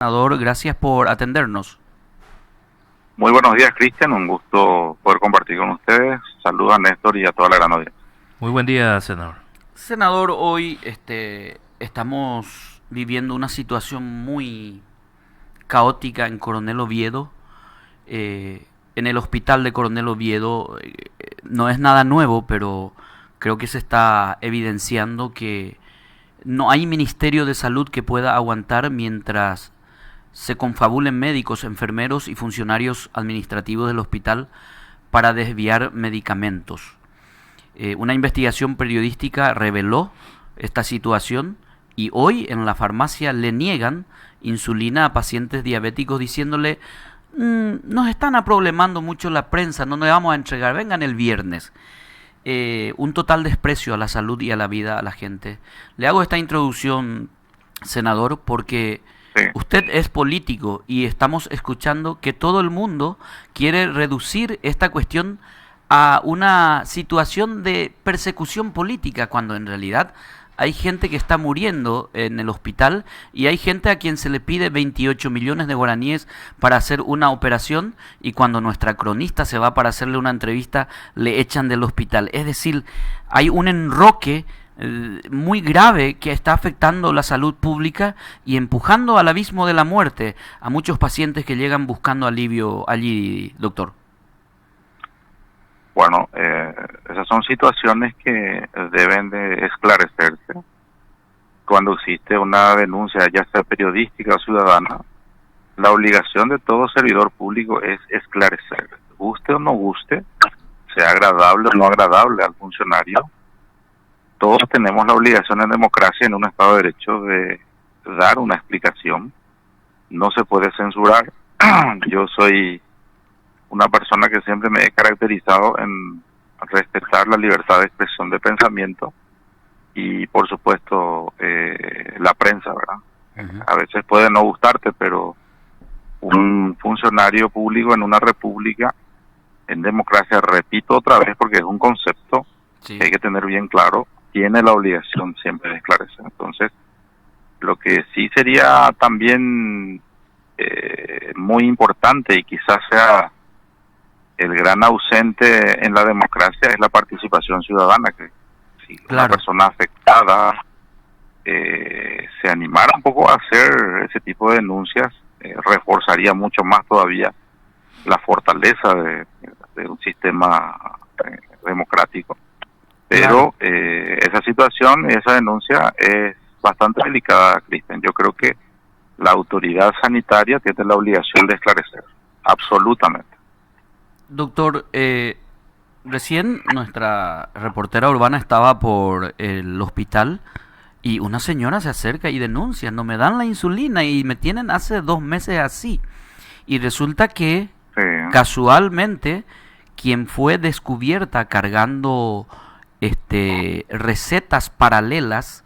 Senador, gracias por atendernos. Muy buenos días, Cristian. Un gusto poder compartir con ustedes. Saludos a Néstor y a toda la gran audiencia. Muy buen día, senador. Senador, hoy estamos viviendo una situación muy caótica en Coronel Oviedo. En el hospital de Coronel Oviedo no es nada nuevo, pero creo que se está evidenciando que no hay ministerio de salud que pueda aguantar mientras se confabulen médicos, enfermeros y funcionarios administrativos del hospital para desviar medicamentos. Una investigación periodística reveló esta situación y hoy en la farmacia le niegan insulina a pacientes diabéticos diciéndole nos están aproblemando mucho la prensa, no nos vamos a entregar, vengan el viernes. Un total desprecio a la salud y a la vida a la gente. Le hago esta introducción, senador, porque usted es político y estamos escuchando que todo el mundo quiere reducir esta cuestión a una situación de persecución política, cuando en realidad hay gente que está muriendo en el hospital y hay gente a quien se le pide 28 millones de guaraníes para hacer una operación y cuando nuestra cronista se va para hacerle una entrevista le echan del hospital. Es decir, hay un enroque muy grave que está afectando la salud pública y empujando al abismo de la muerte a muchos pacientes que llegan buscando alivio allí, doctor. Bueno, esas son situaciones que deben de esclarecerse cuando existe una denuncia, ya sea periodística o ciudadana. La obligación de todo servidor público es esclarecer, guste o no guste, sea agradable o no agradable al funcionario. Todos tenemos la obligación en democracia, en un Estado de Derecho, de dar una explicación. No se puede censurar. Yo soy una persona que siempre me he caracterizado en respetar la libertad de expresión de pensamiento y, por supuesto, la prensa, ¿verdad? A veces puede no gustarte, pero un funcionario público en una república, en democracia, repito otra vez porque es un concepto que hay que tener bien claro, tiene la obligación siempre de esclarecer. Entonces, lo que sí sería también muy importante y quizás sea el gran ausente en la democracia es la participación ciudadana, que si una persona afectada se animara un poco a hacer ese tipo de denuncias, reforzaría mucho más todavía la fortaleza de un sistema democrático. Pero esa situación, esa denuncia es bastante delicada, Cristian. Yo creo que la autoridad sanitaria tiene la obligación de esclarecer, absolutamente. Doctor, recién nuestra reportera urbana estaba por el hospital y una señora se acerca y denuncia, no me dan la insulina y me tienen hace 2 meses así. Y resulta que casualmente quien fue descubierta cargando recetas paralelas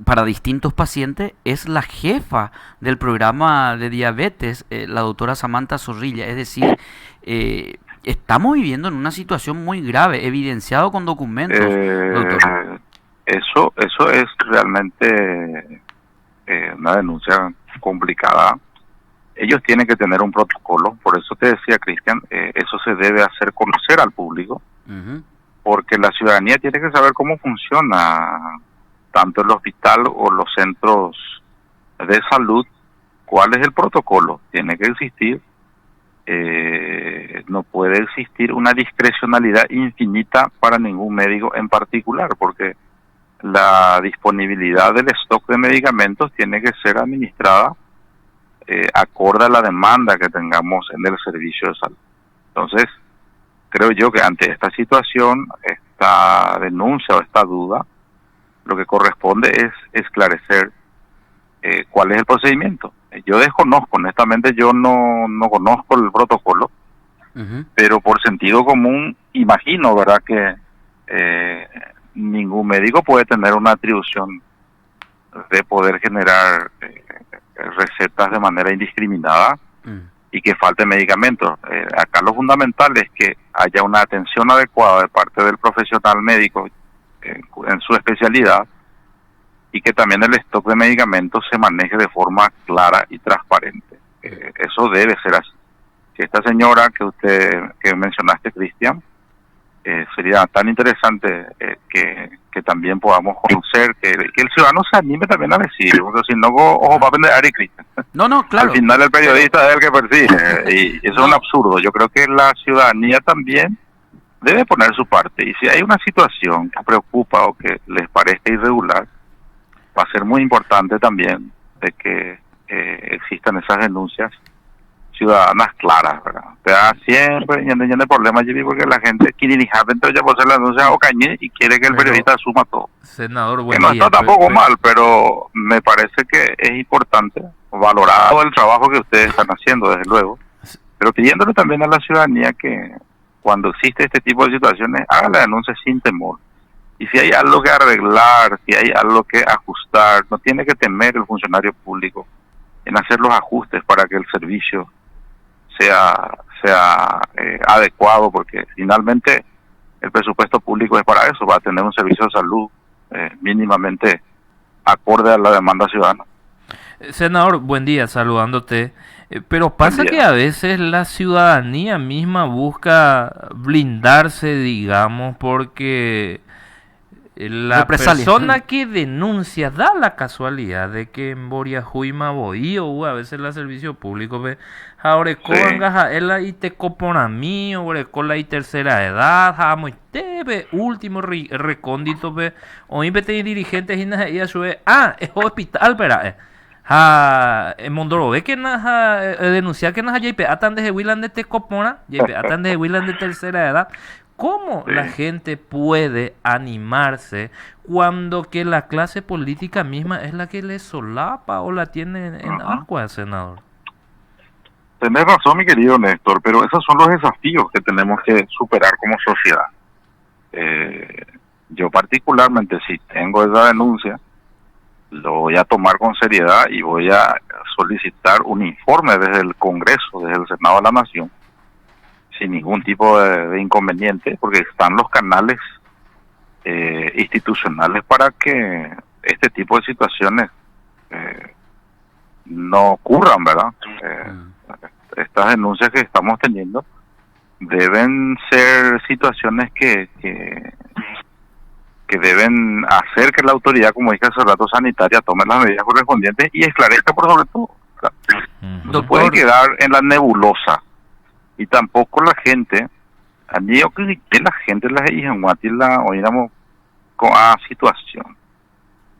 para distintos pacientes es la jefa del programa de diabetes, la doctora Samantha Zorrilla. Es decir, estamos viviendo en una situación muy grave, evidenciado con documentos, doctor. Eso es realmente una denuncia complicada. Ellos tienen que tener un protocolo, por eso te decía, Cristian, eso se debe hacer conocer al público, porque la ciudadanía tiene que saber cómo funciona tanto el hospital o los centros de salud, cuál es el protocolo. Tiene que existir, no puede existir una discrecionalidad infinita para ningún médico en particular, porque la disponibilidad del stock de medicamentos tiene que ser administrada acorde a la demanda que tengamos en el servicio de salud. Entonces, creo yo que ante esta situación, esta denuncia o esta duda, lo que corresponde es esclarecer cuál es el procedimiento. Yo desconozco, honestamente yo no conozco el protocolo, pero por sentido común imagino, ¿verdad?, que ningún médico puede tener una atribución de poder generar recetas de manera indiscriminada y que falte medicamentos. Acá lo fundamental es que haya una atención adecuada de parte del profesional médico en su especialidad y que también el stock de medicamentos se maneje de forma clara y transparente. Eso debe ser así. Si esta señora que mencionaste, Cristian, sería tan interesante que también podamos conocer, que el ciudadano se anime también a decir, porque si no, ojo, va a vender Ari Cristian. No, claro. Al final el periodista es el que persigue, y eso es un absurdo. Yo creo que la ciudadanía también debe poner su parte, y si hay una situación que preocupa o que les parezca irregular, va a ser muy importante también de que existan esas denuncias ciudadanas claras, ¿verdad? Te da siempre de problemas, porque la gente quiere dentro ya por hacer la denuncia o cañé y quiere que el periodista asuma todo. Senador, buen que no día, está tampoco mal, pero me parece que es importante valorar todo el trabajo que ustedes están haciendo, desde luego, pero pidiéndole también a la ciudadanía que cuando existe este tipo de situaciones haga la denuncia sin temor. Y si hay algo que arreglar, si hay algo que ajustar, no tiene que temer el funcionario público en hacer los ajustes para que el servicio sea adecuado, porque finalmente el presupuesto público es para eso, va a tener un servicio de salud mínimamente acorde a la demanda ciudadana. Senador, buen día, saludándote. Pero pasa que a veces la ciudadanía misma busca blindarse, digamos, porque la persona que denuncia da la casualidad de que en Boriahuima o a veces la servicio público ve ahora ella y te copona mí o con la tercera edad jamo te último recóndito ve o te dirigentes y a su es hospital pero en Mondoro ve que denunciar que nas JP atan de Willan de te copona JP atan de Willan de tercera edad. ¿Cómo la gente puede animarse cuando que la clase política misma es la que le solapa o la tiene en agua, senador? Tenés razón, mi querido Néstor, pero esos son los desafíos que tenemos que superar como sociedad. Yo particularmente, si tengo esa denuncia, lo voy a tomar con seriedad y voy a solicitar un informe desde el Congreso, desde el Senado de la Nación, sin ningún tipo de inconveniente, porque están los canales institucionales para que este tipo de situaciones no ocurran, ¿verdad? Estas denuncias que estamos teniendo deben ser situaciones que deben hacer que la autoridad, como dije hace rato, sanitaria, tome las medidas correspondientes y esclarezca por sobre todo. No puede quedar en la nebulosa. Y tampoco la gente, a mí yo creo que la gente la oíamos con la situación.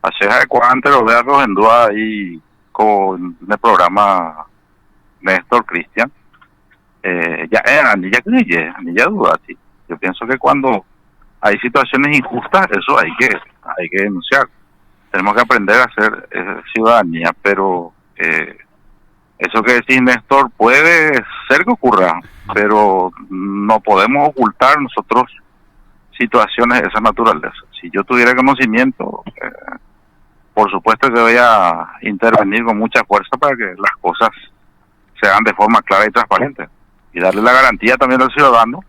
Hace cuánto lo veo en duda ahí con el programa Néstor Cristian. Ni ya duda, sí. Yo pienso que cuando hay situaciones injustas, eso hay que denunciar. Tenemos que aprender a ser ciudadanía, pero eso que decís, Néstor, puede ser que ocurra, pero no podemos ocultar nosotros situaciones de esa naturaleza. Si yo tuviera conocimiento, por supuesto que voy a intervenir con mucha fuerza para que las cosas se hagan de forma clara y transparente y darle la garantía también al ciudadano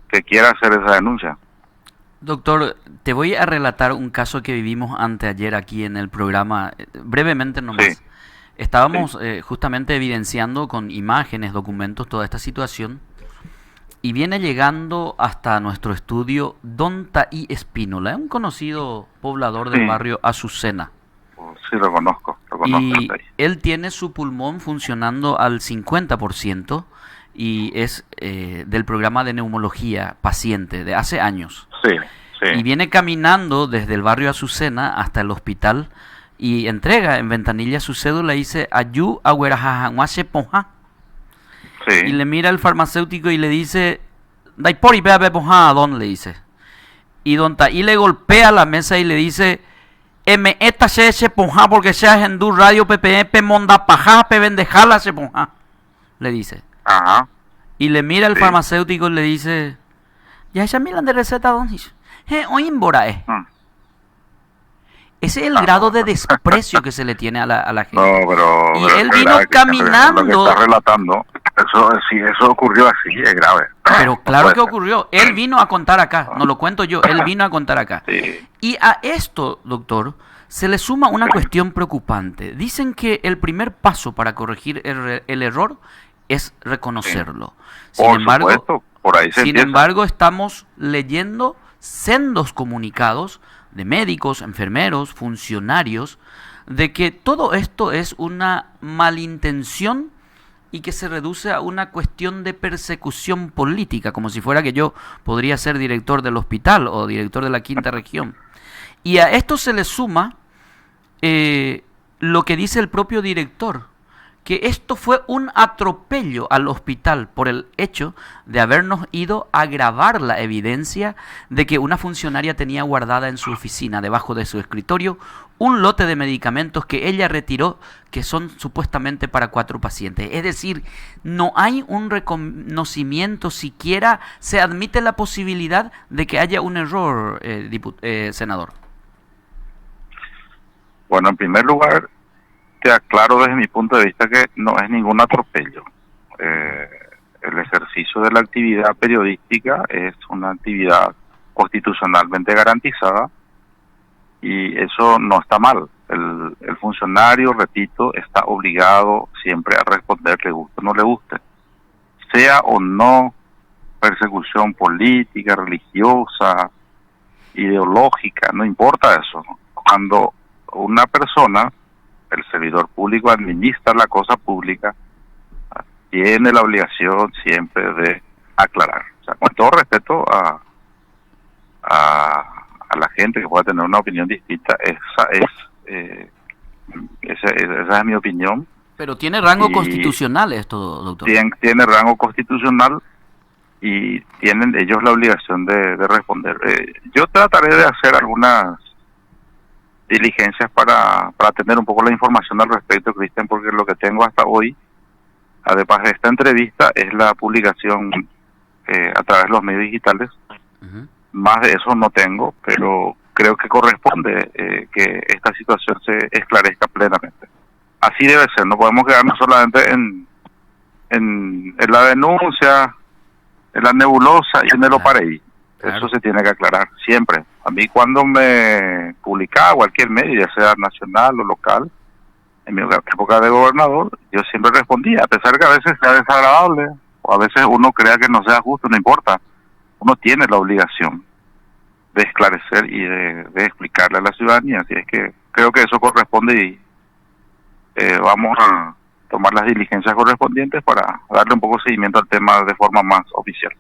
que quiera hacer esa denuncia. Doctor, te voy a relatar un caso que vivimos anteayer aquí en el programa, brevemente nomás. Sí. Estábamos justamente evidenciando con imágenes, documentos, toda esta situación, y viene llegando hasta nuestro estudio Don Taí Espínola, un conocido poblador del barrio Azucena. Sí, lo conozco. Y él tiene su pulmón funcionando al 50% y es del programa de neumología paciente de hace años. Sí. Y viene caminando desde el barrio Azucena hasta el hospital y entrega en ventanilla su cédula y dice Ayú Agüerajajahuache Ponja. Y le mira el farmacéutico y le dice Daipori Bebe Ponja Don, le dice. Y Don Taí le golpea la mesa y le dice esta se Ponja porque seas en du radio PPP Monda Paja pe vendejala se Ponja, le dice. Ajá. Y le mira el farmacéutico y le dice ya ella miran de receta Don dice oímbora Ese es el grado de desprecio que se le tiene a la gente. No, pero y él vino caminando. Lo que está relatando, eso ocurrió así, es grave. Pero claro que ocurrió. Él vino a contar acá, no lo cuento yo, él vino a contar acá. Sí. Y a esto, doctor, se le suma una cuestión preocupante. Dicen que el primer paso para corregir el error es reconocerlo. Por supuesto, por ahí se Sin empieza. embargo, estamos leyendo sendos comunicados de médicos, enfermeros, funcionarios, de que todo esto es una malintención y que se reduce a una cuestión de persecución política, como si fuera que yo podría ser director del hospital o director de la quinta región. Y a esto se le suma lo que dice el propio director, que esto fue un atropello al hospital por el hecho de habernos ido a grabar la evidencia de que una funcionaria tenía guardada en su oficina, debajo de su escritorio, un lote de medicamentos que ella retiró, que son supuestamente para 4 pacientes. Es decir, no hay un reconocimiento, siquiera se admite la posibilidad de que haya un error, senador. Bueno, en primer lugar, te aclaro desde mi punto de vista que no es ningún atropello. El ejercicio de la actividad periodística es una actividad constitucionalmente garantizada y eso no está mal. El funcionario, repito, está obligado siempre a responder, le guste o no le guste. Sea o no persecución política, religiosa, ideológica, no importa eso. Cuando una persona, el servidor público, administra la cosa pública, tiene la obligación siempre de aclarar. O sea, con todo respeto a la gente que pueda tener una opinión distinta, esa es mi opinión. Pero tiene rango constitucional esto, doctor. Tiene rango constitucional y tienen ellos la obligación de responder. Yo trataré de hacer algunas diligencias para tener un poco la información al respecto, Cristian, porque lo que tengo hasta hoy, además de esta entrevista, es la publicación a través de los medios digitales. Más de eso no tengo, pero creo que corresponde que esta situación se esclarezca plenamente. Así debe ser, no podemos quedarnos solamente en la denuncia, en la nebulosa y en el opareí. Claro. Eso se tiene que aclarar siempre. A mí cuando me publicaba cualquier medio, ya sea nacional o local, en mi época de gobernador, yo siempre respondía, a pesar que a veces sea desagradable, o a veces uno crea que no sea justo, no importa. Uno tiene la obligación de esclarecer y de explicarle a la ciudadanía. Así es que creo que eso corresponde y vamos a tomar las diligencias correspondientes para darle un poco de seguimiento al tema de forma más oficial.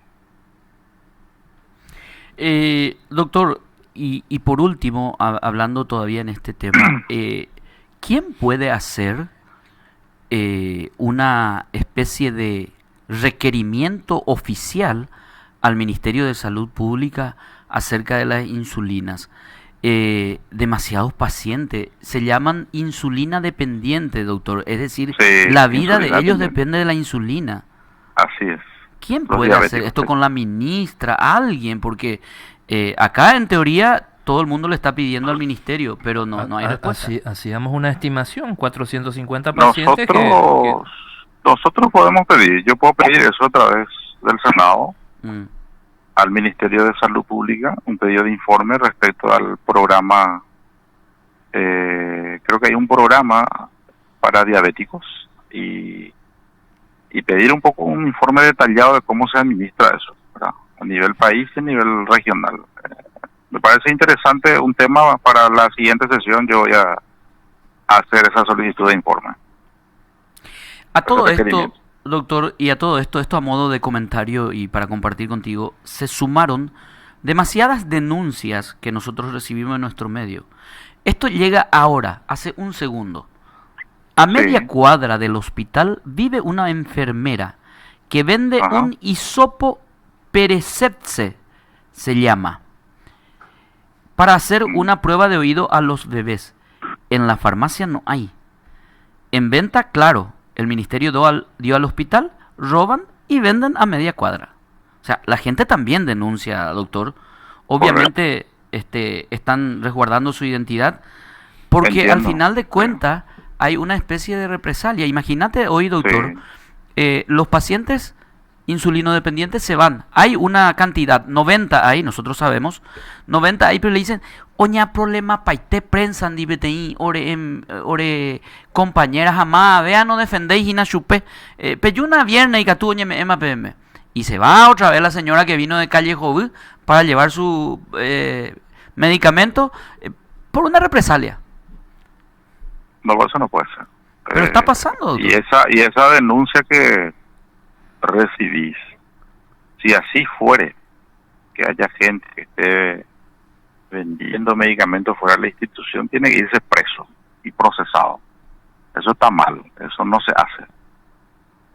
Doctor, y por último, hablando todavía en este tema, ¿quién puede hacer una especie de requerimiento oficial al Ministerio de Salud Pública acerca de las insulinas? Demasiados pacientes se llaman insulina dependiente, doctor, es decir, sí, la vida de ellos depende de la insulina. Así es. ¿Quién puede hacer esto con la ministra? Alguien, porque acá en teoría todo el mundo le está pidiendo al ministerio, pero no hay respuesta. Hacíamos una estimación, 450 pacientes. Nosotros podemos pedir, yo puedo pedir eso a través del Senado al Ministerio de Salud Pública, un pedido de informe respecto al programa, creo que hay un programa para diabéticos y pedir un poco un informe detallado de cómo se administra eso, ¿verdad? A nivel país y a nivel regional. Me parece interesante un tema para la siguiente sesión. Yo voy a hacer esa solicitud de informe. A todo esto, doctor, y a todo esto a modo de comentario y para compartir contigo, se sumaron demasiadas denuncias que nosotros recibimos en nuestro medio. Esto llega ahora, hace un segundo. A media cuadra del hospital vive una enfermera que vende un hisopo Perecepse, se llama, para hacer una prueba de oído a los bebés. En la farmacia no hay. En venta, claro, el ministerio dio al hospital, roban y venden a media cuadra. O sea, la gente también denuncia, doctor. Obviamente están resguardando su identidad porque al final de cuentas hay una especie de represalia. Imagínate hoy, doctor, los pacientes insulinodependientes se van. Hay una cantidad, 90 hay, nosotros sabemos, 90 hay, pero le dicen, oña problema paite prensa en DBTI, ore compañeras jamás, vea, no defendéis y na chupe, peyuna viernes y catú oña MPM. Y se va otra vez la señora que vino de calle Jovú para llevar su medicamento por una represalia. No, eso no puede ser. Pero está pasando, doctor. Y esa denuncia que recibís, si así fuere, que haya gente que esté vendiendo medicamentos fuera de la institución, tiene que irse preso y procesado. Eso está mal, eso no se hace.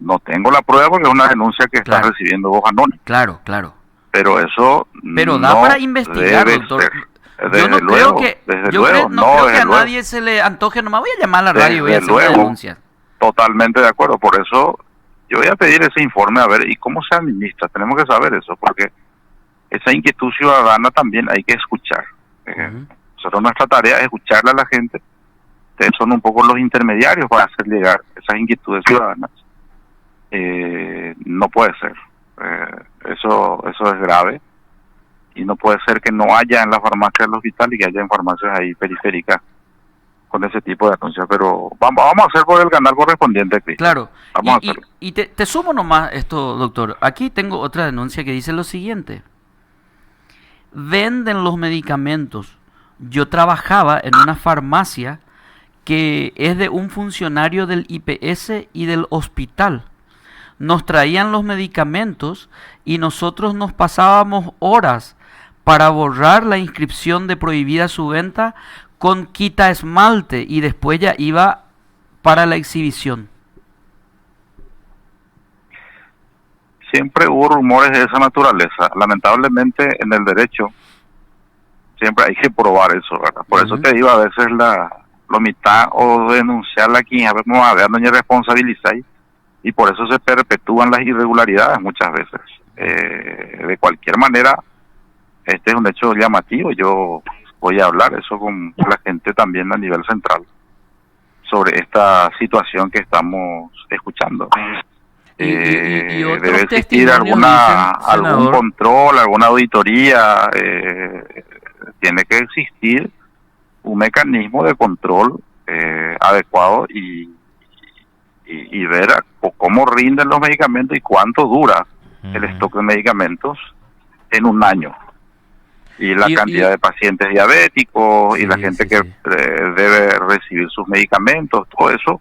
No tengo la prueba porque es una denuncia que Claro. está recibiendo vos, anónimo. Claro, claro. Pero eso Pero no da para investigar, debe doctor. ser. Yo Desde no luego, creo que, desde yo luego, no creo que desde a luego. nadie se le antoje, nomás voy a llamar a la radio y voy a Desde hacer una luego. denuncia. Totalmente de acuerdo, por eso yo voy a pedir ese informe a ver y cómo se administra, tenemos que saber eso, porque esa inquietud ciudadana también hay que escuchar. Nosotros nuestra tarea es escucharle a la gente, ustedes son un poco los intermediarios para hacer llegar esas inquietudes ciudadanas. No puede ser, eso es grave y no puede ser que no haya en la farmacia del hospital y que haya en farmacias ahí periféricas con ese tipo de anuncios, pero vamos a hacer por el canal correspondiente, Cristian. Claro. Vamos a hacerlo. Y te sumo nomás esto, doctor. Aquí tengo otra denuncia que dice lo siguiente. Venden los medicamentos. Yo trabajaba en una farmacia que es de un funcionario del IPS y del hospital. Nos traían los medicamentos y nosotros nos pasábamos horas para borrar la inscripción de prohibida su venta con quita esmalte y después ya iba para la exhibición. Siempre hubo rumores de esa naturaleza. Lamentablemente en el derecho siempre hay que probar eso, ¿verdad? Por eso te digo, a veces lo mitad o denunciar la quien vamos a ver, no responsabilizáis y por eso se perpetúan las irregularidades muchas veces. De cualquier manera, este es un hecho llamativo. Yo voy a hablar eso con la gente también a nivel central sobre esta situación que estamos escuchando. Y otros debe existir testimonios dicen, algún control, alguna auditoría, tiene que existir un mecanismo de control adecuado y ver cómo rinden los medicamentos y cuánto dura el stock de medicamentos en un año. Y la cantidad de pacientes diabéticos y la gente que debe recibir sus medicamentos, todo eso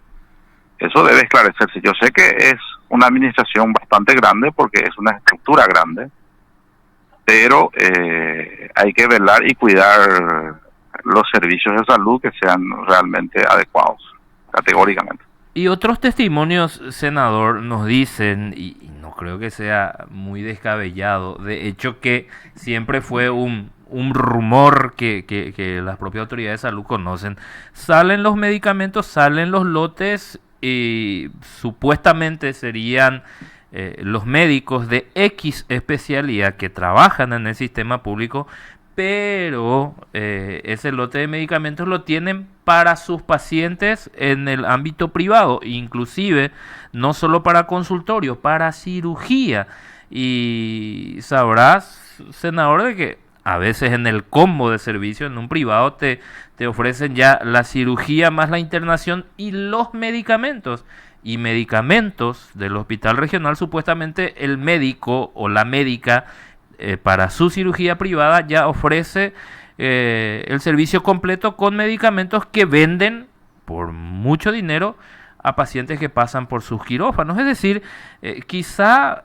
debe esclarecerse. Yo sé que es una administración bastante grande porque es una estructura grande, pero hay que velar y cuidar los servicios de salud que sean realmente adecuados, categóricamente. Y otros testimonios, senador, nos dicen, y no creo que sea muy descabellado, de hecho que siempre fue un rumor que las propias autoridades de salud conocen. Salen los medicamentos, salen los lotes y supuestamente serían los médicos de X especialidad que trabajan en el sistema público, pero ese lote de medicamentos lo tienen para sus pacientes en el ámbito privado, inclusive no solo para consultorio, para cirugía. Y sabrás, senador, de que a veces en el combo de servicio en un privado te ofrecen ya la cirugía más la internación y los medicamentos. Y medicamentos del hospital regional, supuestamente el médico o la médica para su cirugía privada ya ofrece el servicio completo con medicamentos que venden por mucho dinero a pacientes que pasan por sus quirófanos. Es decir, quizá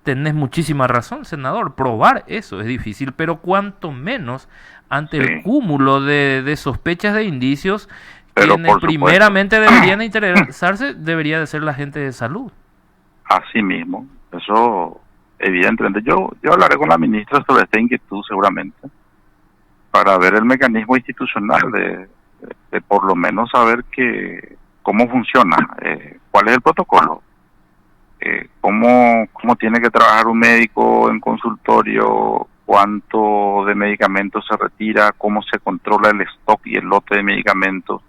tenés muchísima razón, senador, probar eso es difícil, pero cuanto menos ante el cúmulo de sospechas de indicios, pero quienes primeramente deberían interesarse debería de ser la gente de salud. Así mismo, eso evidentemente. Yo hablaré con la ministra sobre esta inquietud seguramente, para ver el mecanismo institucional de por lo menos saber cómo funciona, cuál es el protocolo, cómo tiene que trabajar un médico en consultorio, cuánto de medicamentos se retira, cómo se controla el stock y el lote de medicamentos.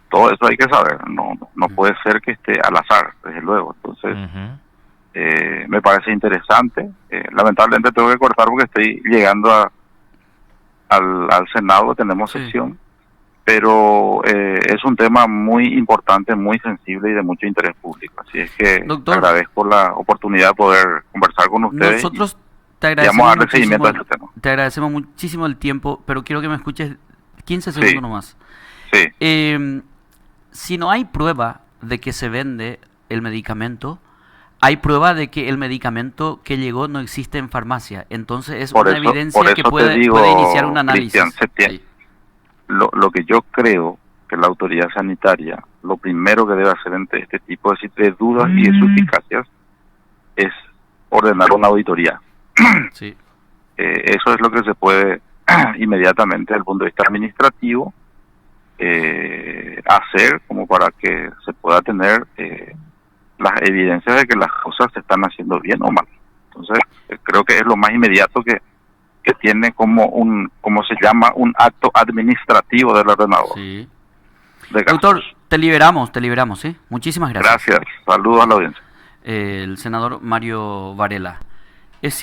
Todo eso hay que saber, no puede ser que esté al azar, desde luego. Entonces, Me parece interesante. Lamentablemente tengo que cortar porque estoy llegando al Senado, tenemos sesión, pero es un tema muy importante, muy sensible y de mucho interés público. Así es que Doctor, agradezco la oportunidad de poder conversar con ustedes. Nosotros te agradecemos, darle seguimiento a este tema. te agradecemos muchísimo el tiempo, pero quiero que me escuches 15 segundos nomás. Sí. Si no hay prueba de que se vende el medicamento, hay prueba de que el medicamento que llegó no existe en farmacia. Entonces es una evidencia que puede iniciar un análisis. Cristian, lo que yo creo que la autoridad sanitaria, lo primero que debe hacer ante este tipo de dudas y de suspicacias es ordenar una auditoría. Sí. Eso es lo que se puede inmediatamente desde el punto de vista administrativo hacer como para que se pueda tener las evidencias de que las cosas se están haciendo bien o mal. Entonces creo que es lo más inmediato que tiene como se llama, un acto administrativo del ordenador. Sí. Doctor, te liberamos, ¿sí? Muchísimas gracias. Gracias, saludos a la audiencia. El senador Mario Varela.